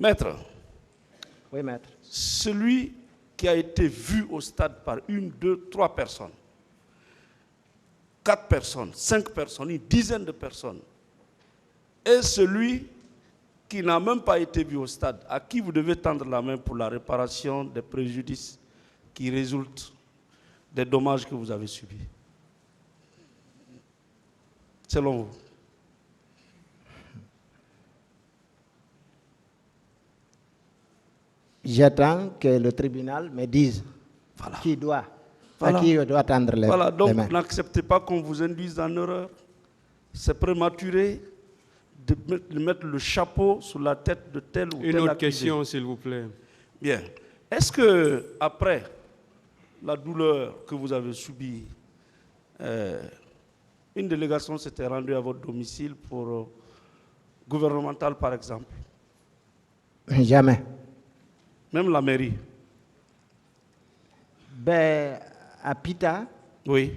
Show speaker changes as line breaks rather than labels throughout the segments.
Maître.
Oui, maître.
Celui qui a été vu au stade par 1, 2, 3 personnes, 4 personnes, 5 personnes, une dizaine de personnes, et celui qui n'a même pas été vu au stade, à qui vous devez tendre la main pour la réparation des préjudices qui résultent des dommages que vous avez subis. Selon vous.
J'attends que le tribunal me dise qui doit, à qui doit tendre les mains.
Voilà, donc n'acceptez pas qu'on vous induise en erreur. C'est prématuré de mettre le chapeau sur la tête de tel ou tel accusé.
Une autre question, s'il vous plaît.
Bien. Est-ce que après la douleur que vous avez subie, une délégation s'était rendue à votre domicile pour gouvernemental, par exemple?
Jamais.
Même la mairie?
Ben, à Pita,
oui.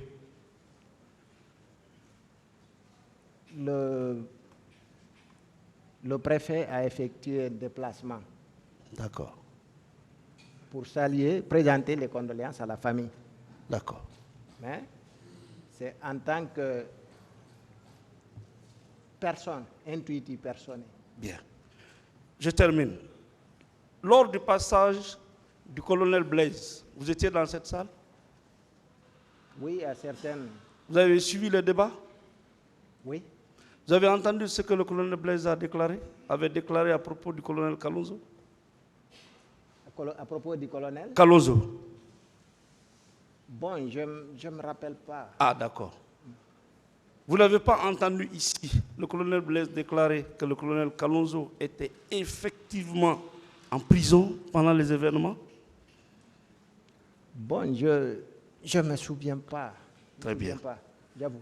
Le préfet a effectué un déplacement.
D'accord.
Pour saluer, présenter les condoléances à la famille.
D'accord.
Mais c'est en tant que personne, intuitive personne.
Bien. Je termine. Lors du passage du colonel Blaise, vous étiez dans cette salle?
Oui, à certaines.
Vous avez suivi le débat?
Oui.
Vous avez entendu ce que le colonel Blaise avait déclaré à propos du colonel Kalonzo?
À propos du colonel
Kalonzo.
Bon, je ne me rappelle pas.
Ah, d'accord. Vous n'avez pas entendu ici le colonel Blaise déclarer que le colonel Kalonzo était effectivement en prison pendant les événements?
Bon, je ne me souviens pas.
Très bien.
J'avoue.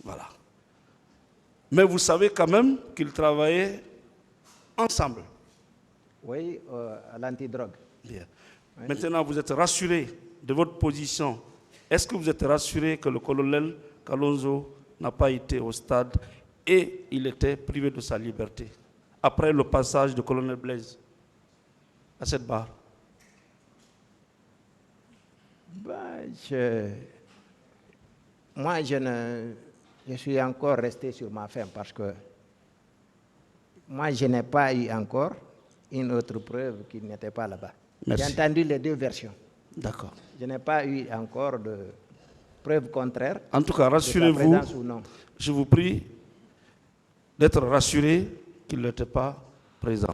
Voilà. Mais vous savez quand même qu'ils travaillaient ensemble.
Oui, à l'antidrogue.
Bien.
Oui.
Maintenant, vous êtes rassuré de votre position. Est-ce que vous êtes rassuré que le colonel Kalonzo n'a pas été au stade et il était privé de sa liberté après le passage du colonel Blaise à cette barre?
Ben, moi, je suis encore resté sur ma faim parce que moi, je n'ai pas eu encore une autre preuve qu'il n'était pas là-bas. J'ai entendu les deux versions.
D'accord.
Je n'ai pas eu encore de preuve contraire.
En tout cas, rassurez-vous, je vous prie d'être rassuré qu'il n'était pas présent.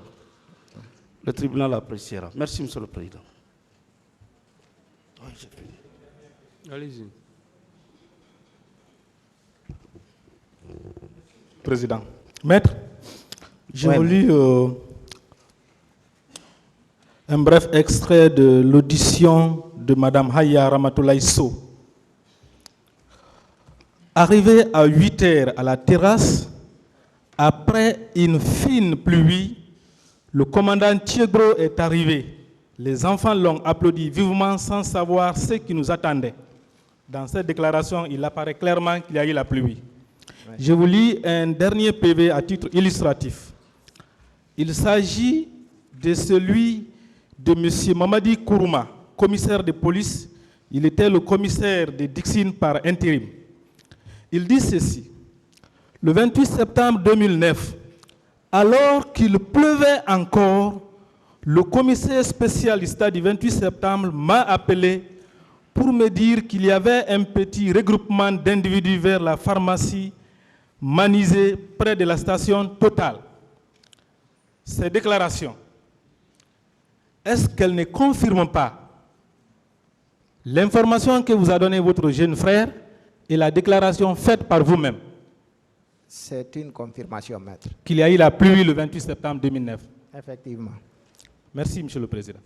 Le tribunal appréciera. Merci, Monsieur le Président. Oui, j'ai fini.
Allez-y.
Président. Maître, j'ai lu un bref extrait de l'audition de Mme Haya Ramatoulaye Sow. Arrivé à 8 heures à la terrasse, après une fine pluie, le commandant Thiegro est arrivé. Les enfants l'ont applaudi vivement sans savoir ce qui nous attendait. Dans cette déclaration, il apparaît clairement qu'il y a eu la pluie. Ouais. Je vous lis un dernier PV à titre illustratif. Il s'agit de celui de M. Mamadi Kourouma, commissaire de police. Il était le commissaire de Dixine par intérim. Il dit ceci. Le 28 septembre 2009, alors qu'il pleuvait encore, le commissaire spécialiste du 28 septembre m'a appelé pour me dire qu'il y avait un petit regroupement d'individus vers la pharmacie Manisé près de la station Total. Ces déclarations, est-ce qu'elles ne confirment pas l'information que vous a donnée votre jeune frère et la déclaration faite par vous-même?
C'est une confirmation, maître.
Qu'il y a eu la pluie le 28 septembre 2009.
Effectivement.
Merci, Monsieur le Président.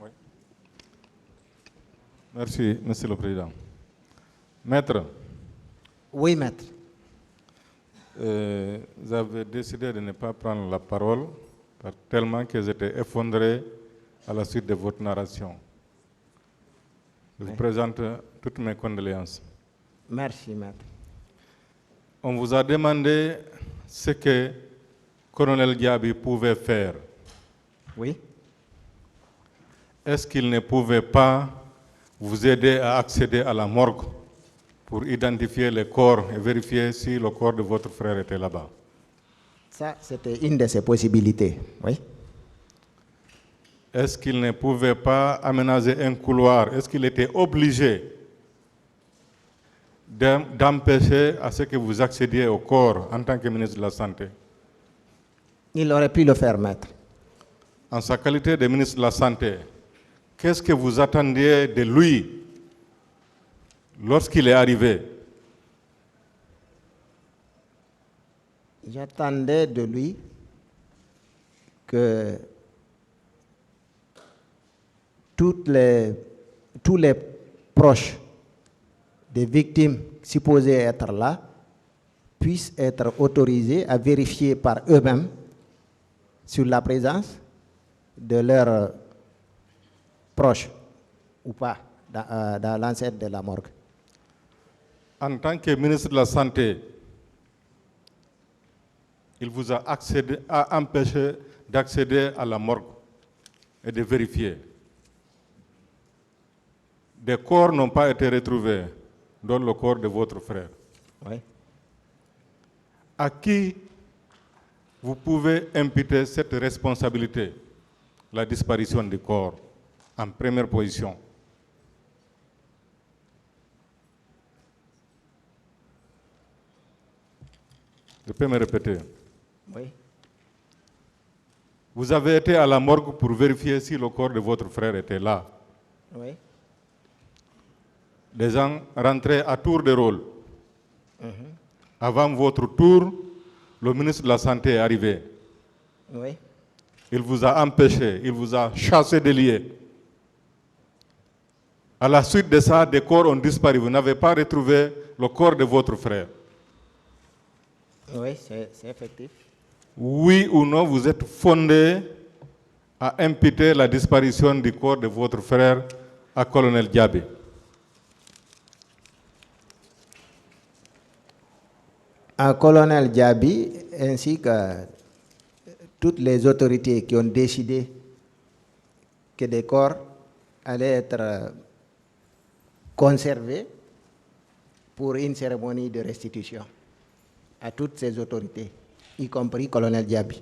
Oui. Merci, Monsieur le Président. Maître.
Oui, maître.
Vous avez décidé de ne pas prendre la parole tellement que j'étais effondré à la suite de votre narration. Je vous présente toutes mes condoléances.
Merci, maître.
On vous a demandé ce que Colonel Diaby pouvait faire.
Oui.
Est-ce qu'il ne pouvait pas vous aider à accéder à la morgue pour identifier les corps et vérifier si le corps de votre frère était là-bas?
Ça, c'était une de ses possibilités. Oui.
Est-ce qu'il ne pouvait pas aménager un couloir? Est-ce qu'il était obligé d'empêcher à ce que vous accédiez au corps en tant que ministre de la Santé?
Il aurait pu le faire, maître.
En sa qualité de ministre de la Santé, qu'est-ce que vous attendiez de lui lorsqu'il est arrivé?
J'attendais de lui que tous les proches des victimes supposées être là puissent être autorisés à vérifier par eux-mêmes sur la présence de leurs proches ou pas dans l'enceinte de la morgue.
En tant que ministre de la Santé, il vous a empêché d'accéder à la morgue et de vérifier. Des corps n'ont pas été retrouvés, dont le corps de votre frère.
Oui.
À qui vous pouvez imputer cette responsabilité, la disparition du corps, en première position? Je peux me répéter.
Oui.
Vous avez été à la morgue pour vérifier si le corps de votre frère était là.
Oui.
Des gens rentraient à tour de rôle. Avant votre tour, le ministre de la Santé est arrivé.
Oui.
Il vous a empêché, il vous a chassé des lieux. À la suite de ça, des corps ont disparu. Vous n'avez pas retrouvé le corps de votre frère.
Oui, c'est effectif.
Oui ou non, vous êtes fondé à imputer la disparition du corps de votre frère à Colonel Diaby?
Un colonel Diaby ainsi que toutes les autorités qui ont décidé que des corps allaient être conservés pour une cérémonie de restitution à toutes ces autorités, y compris colonel Diaby.